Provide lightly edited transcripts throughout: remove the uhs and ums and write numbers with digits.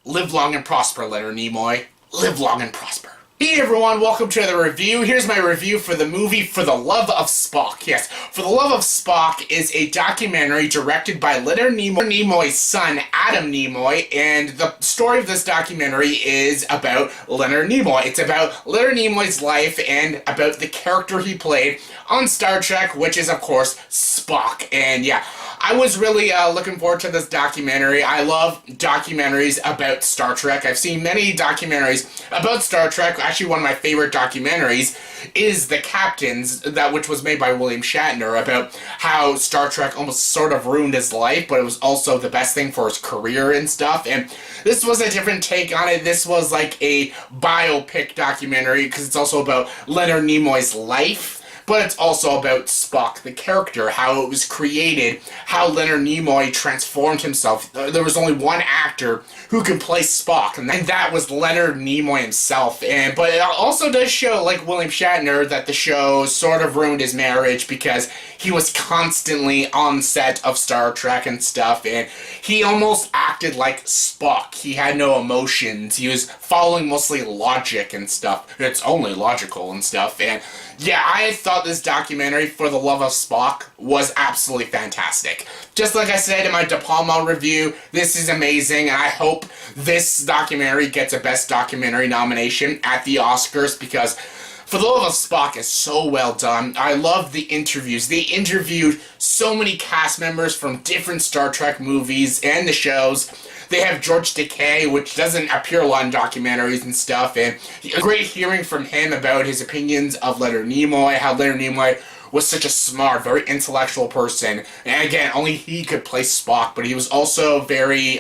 Live long and prosper, Leonard Nimoy. Live long and prosper. Hey everyone, welcome to the review. Here's my review for the movie For the Love of Spock. Yes, For the Love of Spock is a documentary directed by Leonard Nimoy's son, Adam Nimoy, and the story of this documentary is about Leonard Nimoy. It's about Leonard Nimoy's life and about the character he played on Star Trek, which is, of course, Spock. And yeah, I was really looking forward to this documentary. I love documentaries about Star Trek. I've seen many documentaries about Star Trek. Actually, one of my favorite documentaries is The Captains, which was made by William Shatner, about how Star Trek almost sort of ruined his life, but it was also the best thing for his career and stuff. And this was a different take on it. This was like a biopic documentary because it's also about Leonard Nimoy's life. But it's also about Spock, the character, how it was created, how Leonard Nimoy transformed himself. There was only one actor who could play Spock, and that was Leonard Nimoy himself. But it also does show, like William Shatner, that the show sort of ruined his marriage because he was constantly on set of Star Trek and stuff, and he almost acted like Spock. He had no emotions. He was following mostly logic and stuff. It's only logical and stuff, and yeah, I thought this documentary, For the Love of Spock, was absolutely fantastic. Just like I said in my De Palma review, this is amazing, and I hope this documentary gets a Best Documentary nomination at the Oscars, because For the Love of Spock is so well done. I love the interviews. They interviewed so many cast members from different Star Trek movies and the shows. They have George Takei, which doesn't appear a lot in documentaries and stuff, and great hearing from him about his opinions of Leonard Nimoy, how Leonard Nimoy was such a smart, very intellectual person. And again, only he could play Spock, but he was also very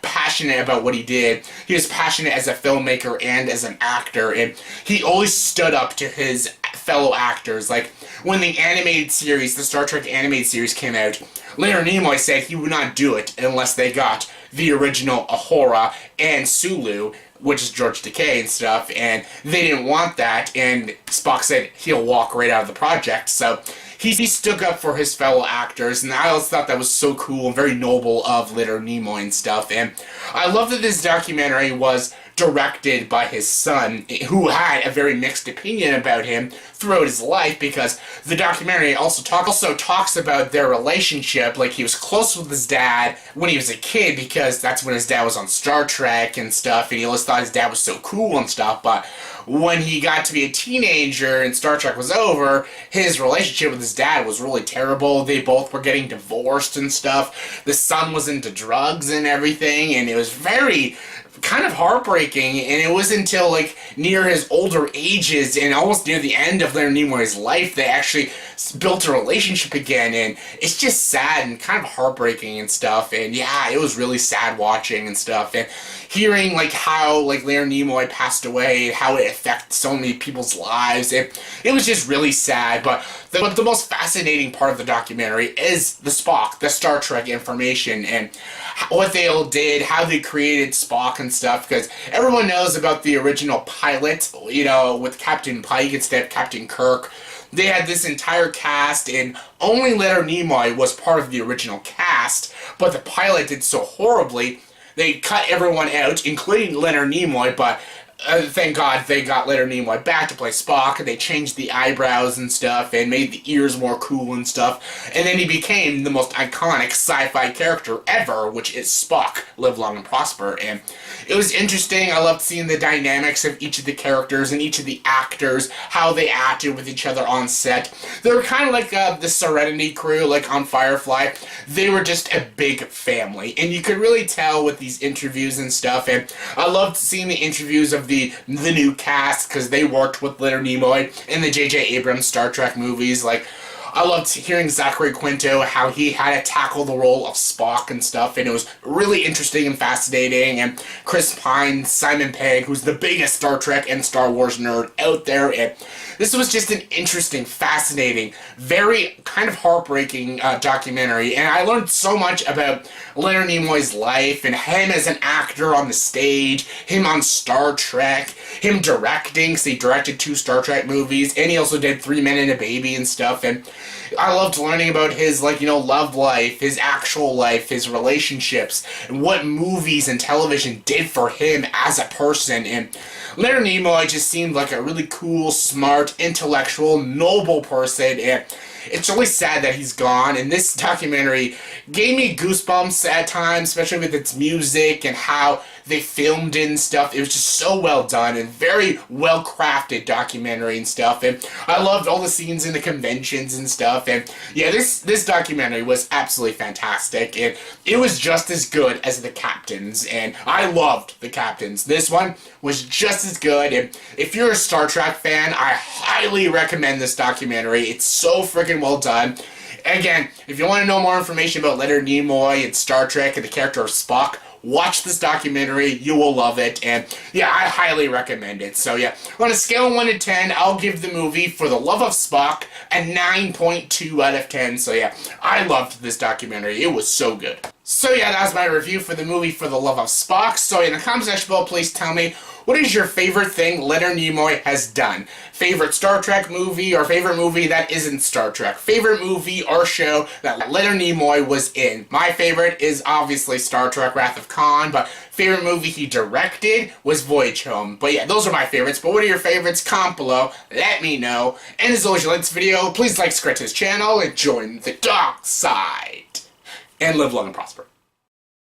passionate about what he did. He was passionate as a filmmaker and as an actor, and he always stood up to his fellow actors. Like, when the animated series, the Star Trek animated series came out, Leonard Nimoy said he would not do it unless they got the original Uhura and Sulu, which is George Takei and stuff, and they didn't want that, and Spock said he'll walk right out of the project, so he stuck up for his fellow actors, and I always thought that was so cool and very noble of Leonard Nimoy and stuff. And I love that this documentary was directed by his son, who had a very mixed opinion about him throughout his life, because the documentary also talks about their relationship. Like, he was close with his dad when he was a kid, because that's when his dad was on Star Trek and stuff, and he always thought his dad was so cool and stuff, but when he got to be a teenager and Star Trek was over, his relationship with his dad was really terrible. They both were getting divorced and stuff. The son was into drugs and everything, and it was very kind of heartbreaking, and it was until like near his older ages and almost near the end of Leonard Nimoy's life they actually built a relationship again, and it's just sad and kind of heartbreaking and stuff. And yeah, it was really sad watching and stuff, and hearing like how like Leonard Nimoy passed away, how it affected so many people's lives. It was just really sad, but the most fascinating part of the documentary is the Spock, the Star Trek information, and what they all did, how they created Spock and stuff, because everyone knows about the original pilot, you know, with Captain Pegg instead of Captain Kirk. They had this entire cast, and only Leonard Nimoy was part of the original cast, but the pilot did so horribly, they cut everyone out, including Leonard Nimoy, but thank God they got Leonard Nimoy back to play Spock, and they changed the eyebrows and stuff, and made the ears more cool and stuff, and then he became the most iconic sci-fi character ever, which is Spock, Live Long and Prosper. And it was interesting. I loved seeing the dynamics of each of the characters and each of the actors, how they acted with each other on set. They were kind of like the Serenity crew, like on Firefly. They were just a big family, and you could really tell with these interviews and stuff, and I loved seeing the interviews of the new cast, because they worked with Leonard Nimoy in the J.J. Abrams Star Trek movies. Like, I loved hearing Zachary Quinto, how he had to tackle the role of Spock and stuff, and it was really interesting and fascinating. And Chris Pine, Simon Pegg, who's the biggest Star Trek and Star Wars nerd out there, and this was just an interesting, fascinating, very kind of heartbreaking documentary, and I learned so much about Leonard Nimoy's life, and him as an actor on the stage, him on Star Trek, him directing, because he directed 2 Star Trek movies, and he also did 3 Men and a Baby and stuff, and I loved learning about his, like, you know, love life, his actual life, his relationships, and what movies and television did for him as a person. And Leonard Nimoy just seemed like a really cool, smart, intellectual, noble person, and it's really sad that he's gone, and this documentary gave me goosebumps at times, especially with its music and how they filmed it and stuff. It was just so well done and very well crafted documentary and stuff, and I loved all the scenes in the conventions and stuff, and yeah, this documentary was absolutely fantastic, and it was just as good as The Captains, and I loved The Captains. This one was just as good, and if you're a Star Trek fan, I highly recommend this documentary. It's so freaking well done. Again, if you want to know more information about Leonard Nimoy and Star Trek and the character of Spock, watch this documentary. You will love it, and yeah, I highly recommend it. So yeah, on a scale of 1 to 10, I'll give the movie For the Love of Spock a 9.2 out of 10. So yeah, I loved this documentary. It was so good. So yeah, that was my review for the movie For the Love of Spock. So in the comment section below, please tell me, what is your favorite thing Leonard Nimoy has done? Favorite Star Trek movie, or favorite movie that isn't Star Trek? Favorite movie or show that Leonard Nimoy was in? My favorite is obviously Star Trek Wrath of Khan, but favorite movie he directed was Voyage Home. But yeah, those are my favorites. But what are your favorites? Comment below. Let me know. And as always, you like this video, please like, subscribe to this channel, and join the dark side. And live long and prosper.